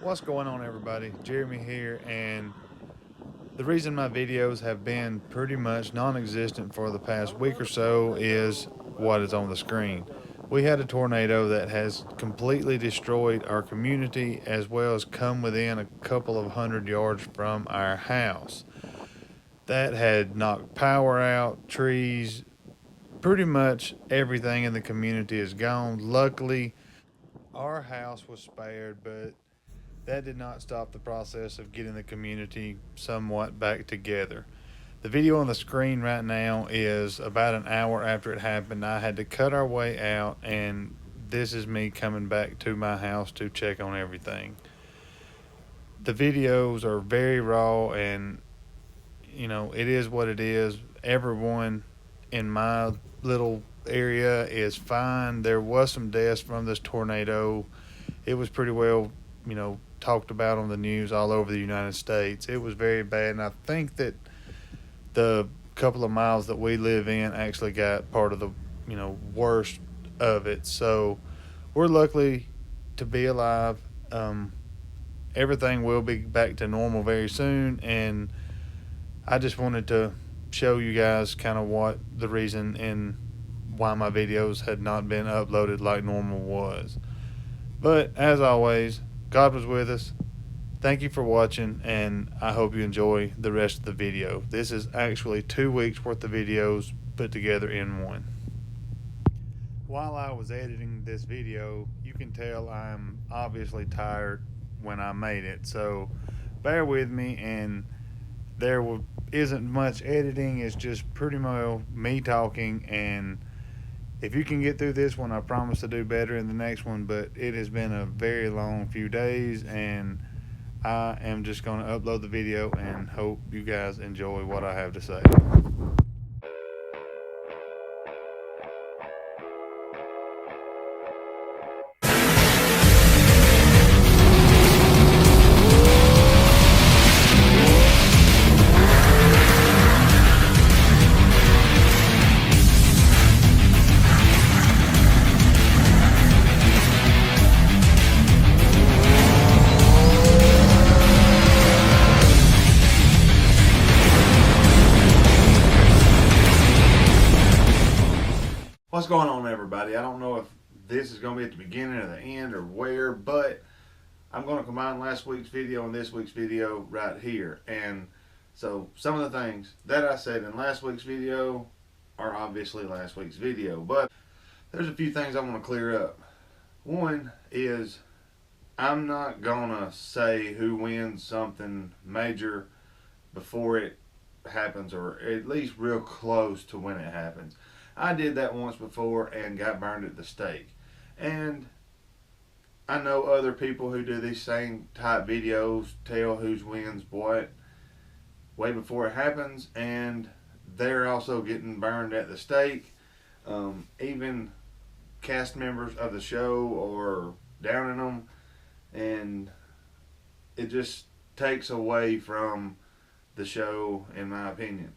What's going on, everybody? Jeremy here, and the reason my videos have been pretty much non-existent for the past week or so is what is on the screen. We had a tornado that has completely destroyed our community as well as come within a couple of 100 yards from our house. That had knocked power out, trees, pretty much everything in the community is gone. Luckily, our house was spared, but that did not stop the process of getting the community somewhat back together. The video on the screen right now is about an hour after it happened. I had to cut our way out, and this is me coming back to my house to check on everything. The videos are very raw, and it is what it is. Everyone in my little area is fine. There was some deaths from this tornado. It was pretty well, talked about on the news all over the United States. It was very bad, and I think that the couple of miles that we live in actually got part of the, worst of it. So we're lucky to be alive. Everything will be back to normal very soon, and I just wanted to show you guys kind of what the reason and why my videos had not been uploaded like normal was. But as always, God was with us. Thank you for watching, and I hope you enjoy the rest of the video. This is actually 2 weeks worth of videos put together in one. While I was editing this video, you can tell I'm obviously tired when I made it, so bear with me, and there isn't much editing. It's just pretty much me talking, and if you can get through this one, I promise to do better in the next one. But it has been a very long few days, and I am just going to upload the video and hope you guys enjoy what I have to say. What's going on, everybody? I don't know if this is going to be at the beginning or the end or where, but I'm going to combine last week's video and this week's video right here. And so some of the things that I said in last week's video are obviously last week's video, but there's a few things I want to clear up. One is I'm not going to say who wins something major before it happens, or at least real close to when it happens. I did that once before and got burned at the stake. And I know other people who do these same type videos tell who wins what way before it happens, and they're also getting burned at the stake. Even cast members of the show are downing them, and it just takes away from the show, in my opinion.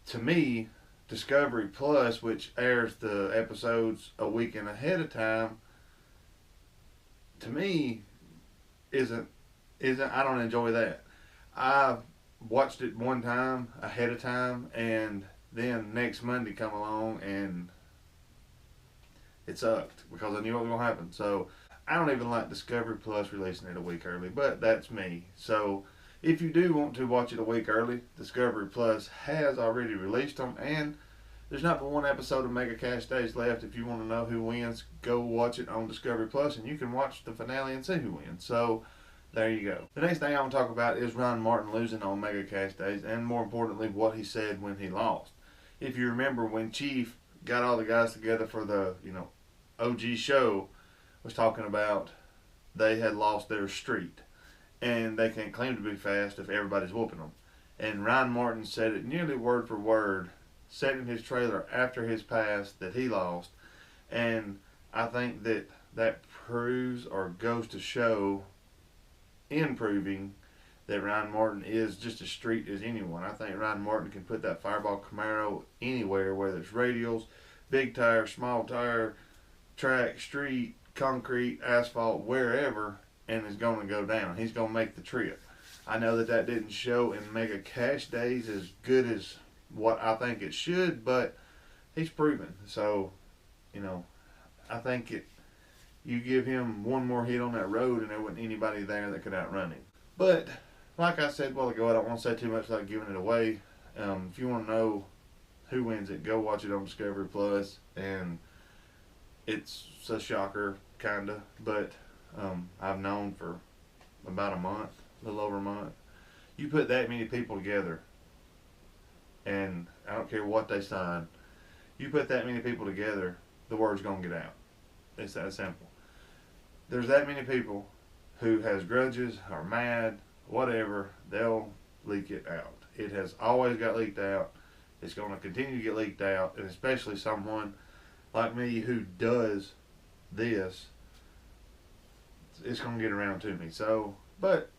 To me, Discovery Plus, which airs the episodes a weekend ahead of time, to me isn't I don't enjoy that. I watched it one time ahead of time, and then next Monday come along and it sucked because I knew what was gonna happen. So I don't even like Discovery Plus releasing it a week early, but that's me. So if you do want to watch it a week early, Discovery Plus has already released them, and there's not but one episode of Mega Cash Days left. If you want to know who wins, go watch it on Discovery Plus, and you can watch the finale and see who wins. So there you go. The next thing I want to talk about is Ron Martin losing on Mega Cash Days, and more importantly, what he said when he lost. If you remember, when Chief got all the guys together for the OG show, was talking about they had lost their street, and they can't claim to be fast if everybody's whooping them. And Ryan Martin said it nearly word for word, said in his trailer after his pass that he lost. And I think that proves or goes to show in proving that Ryan Martin is just as street as anyone. I think Ryan Martin can put that Fireball Camaro anywhere, whether it's radials, big tire, small tire, track, street, concrete, asphalt, wherever. and is going to go down. He's going to make the trip. I know that that didn't show in Mega Cash Days as good as what I think it should, but he's proven. So, you know, I think you give him one more hit on that road and there wasn't anybody there that could outrun him. But like I said a while ago, I don't want to say too much without giving it away. If you want to know who wins it, go watch it on Discovery Plus, and it's a shocker, kinda. But I've known for about a month, a little over a month. You put that many people together, and I don't care what they sign. You put that many people together, the word's gonna get out. It's that simple. There's that many people who has grudges, are mad, whatever, they'll leak it out. It has always got leaked out. It's going to continue to get leaked out, and especially someone like me who does this, it's going to get around to me. So, but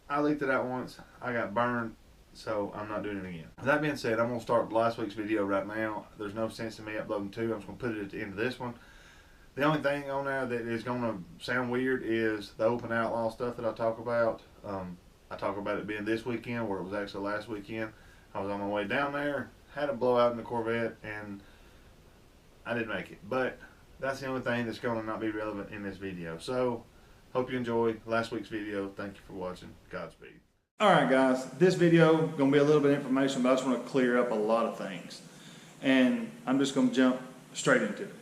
I leaked it out once. I got burned, so I'm not doing it again. With that being said, I'm going to start last week's video right now. There's no sense in me uploading two. I'm just going to put it at the end of this one. The only thing on there that is going to sound weird is the open outlaw stuff that I talk about. I talk about it being this weekend, where it was actually last weekend. I was on my way down there, had a blowout in the Corvette, and I didn't make it. But that's the only thing that's going to not be relevant in this video. So, hope you enjoyed last week's video. Thank you for watching. Godspeed. Alright guys, this video is going to be a little bit of information, but I just want to clear up a lot of things. And I'm just going to jump straight into it.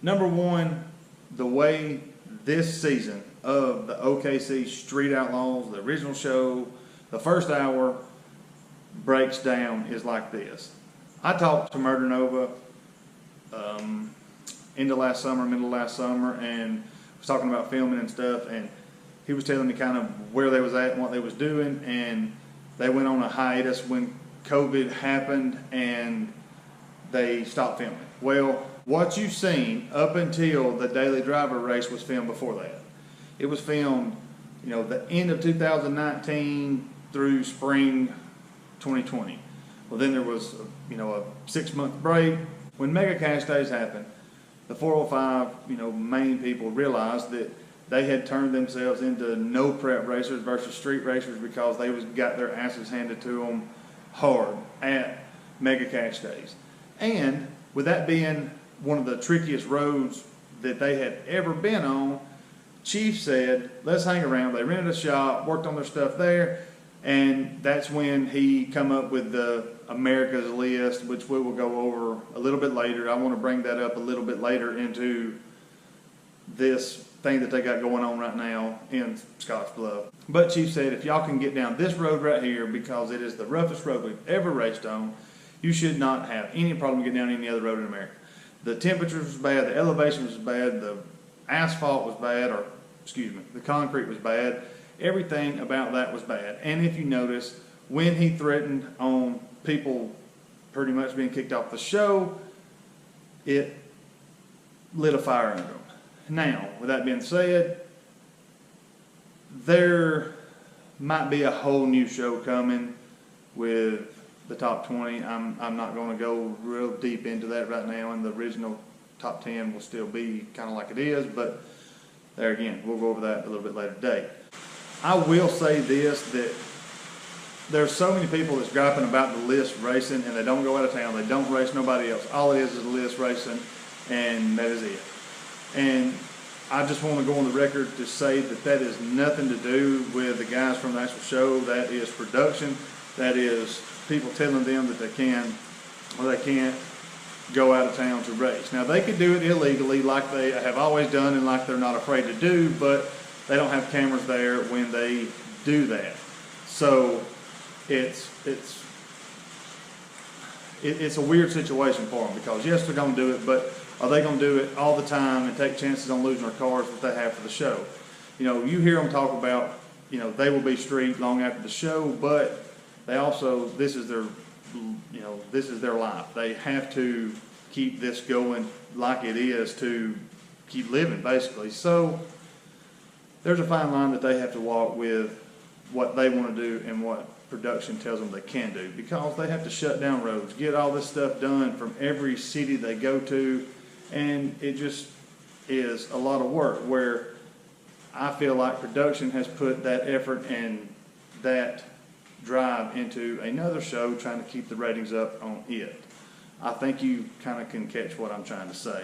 Number one, the way this season of the OKC Street Outlaws, the original show, the first hour breaks down is like this. I talked to Murder Nova middle of last summer, and was talking about filming and stuff, and he was telling me kind of where they was at and what they was doing, and they went on a hiatus when COVID happened and they stopped filming. Well, what you've seen up until the Daily Driver race was filmed before that. It was filmed, you know, the end of 2019 through spring 2020. Well, then there was, you know, a 6-month break. When Mega Cash Days happened, the 405, you know, main people realized that they had turned themselves into no prep racers versus street racers because they got their asses handed to them hard at Mega Cash Days. And with that being one of the trickiest roads that they had ever been on, Chief said, let's hang around. They rented a shop, worked on their stuff there, and that's when he come up with the America's List, which we will go over a little bit later. I want to bring that up a little bit later into this thing that they got going on right now in Scottsbluff. But Chief said, if y'all can get down this road right here, because it is the roughest road we've ever raced on, you should not have any problem getting down any other road in America. The temperatures was bad, the elevation was bad, the asphalt was bad, or excuse me, the concrete was bad. Everything about that was bad. And if you notice, when he threatened on people pretty much being kicked off the show, it lit a fire under them. Now, with that being said, there might be a whole new show coming with the top 20. I'm not going to go real deep into that right now, and the original top 10 will still be kind of like it is, but there again, we'll go over that a little bit later today. I will say this, that there's so many people that's griping about the list racing, and they don't go out of town, they don't race nobody else. All it is a list racing, and that is it. And I just want to go on the record to say that that is nothing to do with the guys from the actual show. That is production. That is people telling them that they can or they can't go out of town to race. Now, they could do it illegally like they have always done and like they're not afraid to do, but they don't have cameras there when they do that. So it's a weird situation for them, because yes, they're going to do it, but are they going to do it all the time and take chances on losing their cars that they have for the show? You know, you hear them talk about, you know, they will be street long after the show, but they also, this is their, you know, this is their life. They have to keep this going like it is to keep living, basically. So there's a fine line that they have to walk with what they want to do and what production tells them they can do, because they have to shut down roads, get all this stuff done from every city they go to, and it just is a lot of work, where I feel like production has put that effort and that drive into another show trying to keep the ratings up on it. I think you kind of can catch what I'm trying to say.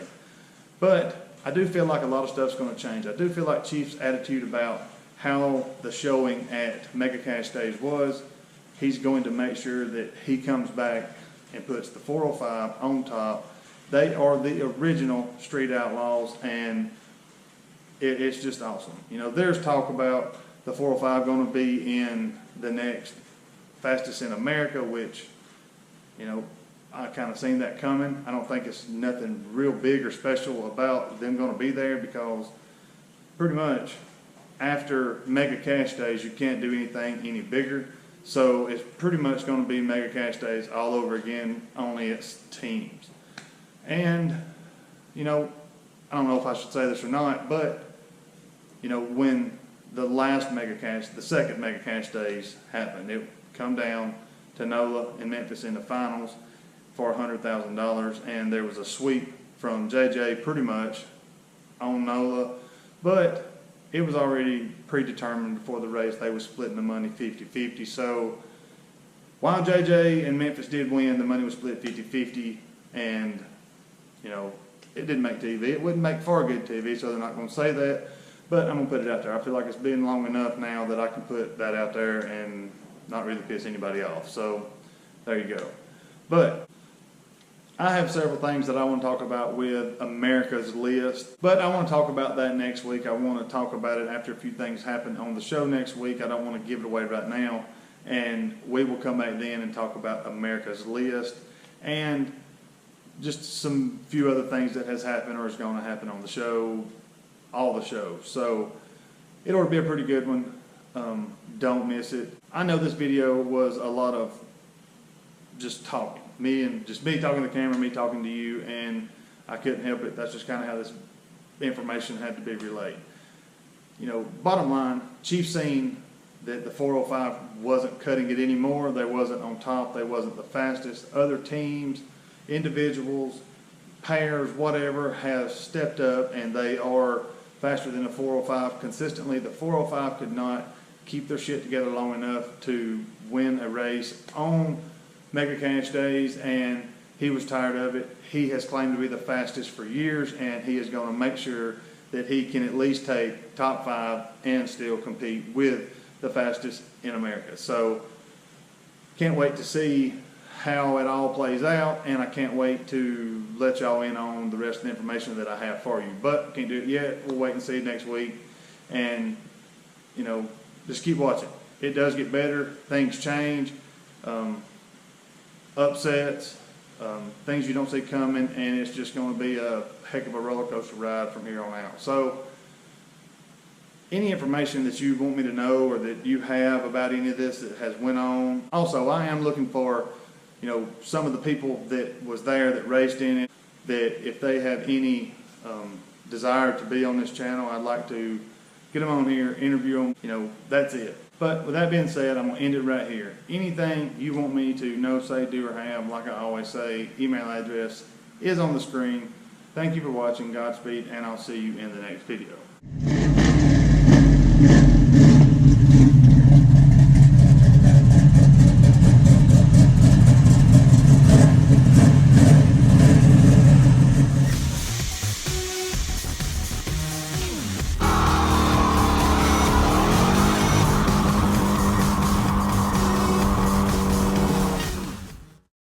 But I do feel like a lot of stuff's going to change. I do feel like Chief's attitude about how the showing at Mega Cash Days was, he's going to make sure that he comes back and puts the 405 on top. They are the original Street Outlaws, and it's just awesome. You know, there's talk about the 405 going to be in the next Fastest in America, which, you know, I kind of seen that coming. I don't think it's nothing real big or special about them going to be there, because pretty much after Mega Cash Days, you can't do anything any bigger. So it's pretty much going to be Mega Cash Days all over again, only it's teams. And, you know, I don't know if I should say this or not, but, you know, when the last Mega Cash, the second Mega Cash Days happened, it come down to NOLA and Memphis in the finals for $100,000, and there was a sweep from JJ pretty much on NOLA, but it was already predetermined before the race. They were splitting the money 50-50. So while JJ and Memphis did win, the money was split 50-50, and, you know, it didn't make TV. It wouldn't make for good TV, so they're not going to say that, but I'm going to put it out there. I feel like it's been long enough now that I can put that out there and not really piss anybody off. So there you go. But I have several things that I want to talk about with America's List, but I want to talk about that next week. I want to talk about it after a few things happen on the show next week. I don't want to give it away right now, and we will come back then and talk about America's List and just some few other things that has happened or is going to happen on the show, all the shows. So it ought to be a pretty good one. Don't miss it. I know this video was a lot of just talking. Me talking to the camera, me talking to you, and I couldn't help it. That's just kind of how this information had to be relayed. You know, bottom line, Chief seen that the 405 wasn't cutting it anymore. They wasn't on top. They wasn't the fastest. Other teams, individuals, pairs, whatever, have stepped up, and they are faster than the 405 consistently. The 405 could not keep their shit together long enough to win a race on Mega Cash Days, and he was tired of it. He has claimed to be the fastest for years, and he is going to make sure that he can at least take top 5 and still compete with the fastest in America. So can't wait to see how it all plays out, and I can't wait to let y'all in on the rest of the information that I have for you. But can't do it yet. We'll wait and see next week, and, you know, just keep watching. It does get better. Things change. Upsets, things you don't see coming, and it's just going to be a heck of a roller coaster ride from here on out. So any information that you want me to know or that you have about any of this that has went on. Also, I am looking for, you know, some of the people that was there that raced in it, that if they have any desire to be on this channel, I'd like to get them on here, interview them, you know, that's it. But with that being said, I'm going to end it right here. Anything you want me to know, say, do, or have, like I always say, email address is on the screen. Thank you for watching. Godspeed, and I'll see you in the next video.